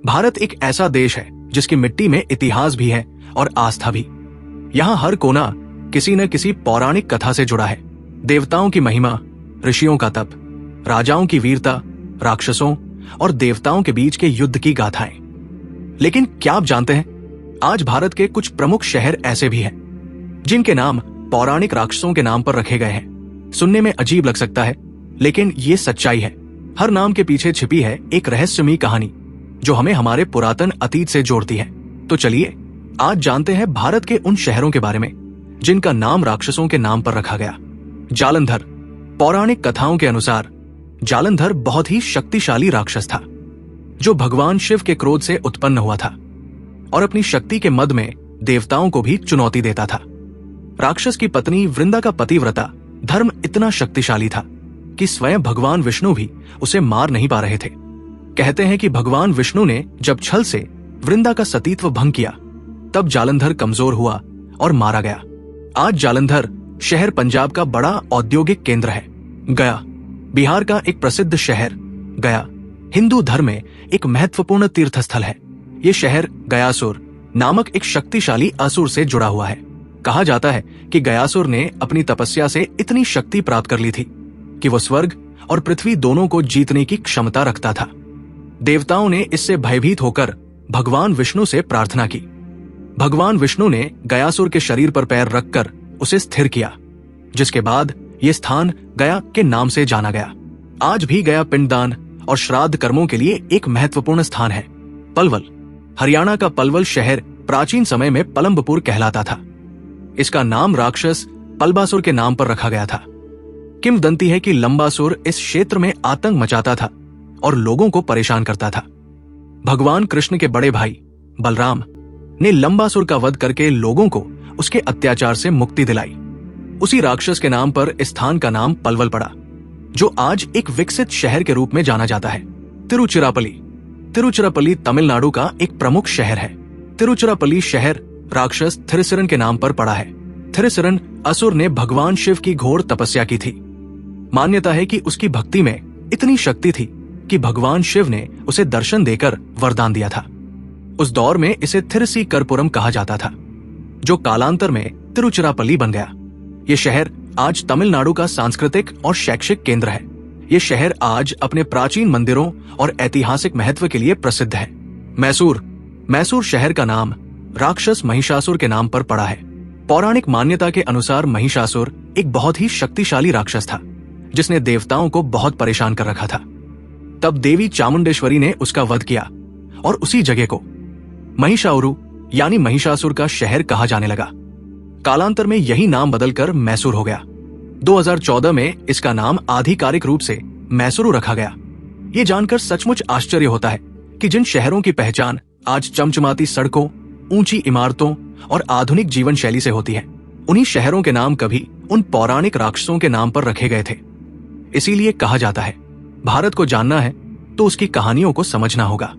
भारत एक ऐसा देश है जिसकी मिट्टी में इतिहास भी है और आस्था भी। यहाँ हर कोना किसी न किसी पौराणिक कथा से जुड़ा है। देवताओं की महिमा, ऋषियों का तप, राजाओं की वीरता, राक्षसों और देवताओं के बीच के युद्ध की गाथाएं। लेकिन क्या आप जानते हैं, आज भारत के कुछ प्रमुख शहर ऐसे भी हैं जिनके नाम पौराणिक राक्षसों के नाम पर रखे गए हैं। सुनने में अजीब लग सकता है, लेकिन ये सच्चाई है। हर नाम के पीछे छिपी है एक रहस्यमयी कहानी जो हमें हमारे पुरातन अतीत से जोड़ती है। तो चलिए आज जानते हैं भारत के उन शहरों के बारे में जिनका नाम राक्षसों के नाम पर रखा गया। जालंधर। पौराणिक कथाओं के अनुसार जालंधर बहुत ही शक्तिशाली राक्षस था जो भगवान शिव के क्रोध से उत्पन्न हुआ था और अपनी शक्ति के मद में देवताओं को भी चुनौती देता था। राक्षस की पत्नी वृंदा का पतिव्रता धर्म इतना शक्तिशाली था कि स्वयं भगवान विष्णु भी उसे मार नहीं पा रहे थे। कहते हैं कि भगवान विष्णु ने जब छल से वृंदा का सतीत्व भंग किया तब जालंधर कमजोर हुआ और मारा गया। आज जालंधर शहर पंजाब का बड़ा औद्योगिक केंद्र है। गया। बिहार का एक प्रसिद्ध शहर गया हिंदू धर्म में एक महत्वपूर्ण तीर्थ स्थल है। ये शहर गयासुर नामक एक शक्तिशाली असुर से जुड़ा हुआ है। कहा जाता है कि गयासुर ने अपनी तपस्या से इतनी शक्ति प्राप्त कर ली थी कि वो स्वर्ग और पृथ्वी दोनों को जीतने की क्षमता रखता था। देवताओं ने इससे भयभीत होकर भगवान विष्णु से प्रार्थना की। भगवान विष्णु ने गयासुर के शरीर पर पैर रखकर उसे स्थिर किया, जिसके बाद ये स्थान गया के नाम से जाना गया। आज भी गया पिंडदान और श्राद्ध कर्मों के लिए एक महत्वपूर्ण स्थान है। पलवल। हरियाणा का पलवल शहर प्राचीन समय में पलंबपुर कहलाता था। इसका नाम राक्षस पलबासुर के नाम पर रखा गया था। किंवदंती है कि लंबासुर इस क्षेत्र में आतंक मचाता था और लोगों को परेशान करता था। भगवान कृष्ण के बड़े भाई बलराम ने लंबासुर का वध करके लोगों को उसके अत्याचार से मुक्ति दिलाई। उसी राक्षस के नाम पर इस स्थान का नाम पलवल पड़ा, जो आज एक विकसित शहर के रूप में जाना जाता है। तिरुचिरापल्ली। तिरुचिरापल्ली तमिलनाडु का एक प्रमुख शहर है। तिरुचिरापल्ली शहर राक्षस थिरिसरन के नाम पर पड़ा है। थिरिसरन असुर ने भगवान शिव की घोर तपस्या की थी। मान्यता है कि उसकी भक्ति में इतनी शक्ति थी कि भगवान शिव ने उसे दर्शन देकर वरदान दिया था। उस दौर में इसे थिरसी करपुरम कहा जाता था, जो कालांतर में तिरुचिरापल्ली बन गया। ये शहर आज तमिलनाडु का सांस्कृतिक और शैक्षिक केंद्र है। ये शहर आज अपने प्राचीन मंदिरों और ऐतिहासिक महत्व के लिए प्रसिद्ध है। मैसूर। मैसूर शहर का नाम राक्षस महिषासुर के नाम पर पड़ा है। पौराणिक मान्यता के अनुसार महिषासुर एक बहुत ही शक्तिशाली राक्षस था जिसने देवताओं को बहुत परेशान कर रखा था। तब देवी चामुंडेश्वरी ने उसका वध किया और उसी जगह को महिषाउरु यानी महिषासुर का शहर कहा जाने लगा। कालांतर में यही नाम बदलकर मैसूर हो गया। 2014 में इसका नाम आधिकारिक रूप से मैसूरू रखा गया। ये जानकर सचमुच आश्चर्य होता है कि जिन शहरों की पहचान आज चमचमाती सड़कों, ऊंची इमारतों और आधुनिक जीवन शैली से होती है, उन्हीं शहरों के नाम कभी उन पौराणिक राक्षसों के नाम पर रखे गए थे। इसीलिए कहा जाता है, भारत को जानना है तो उसकी कहानियों को समझना होगा।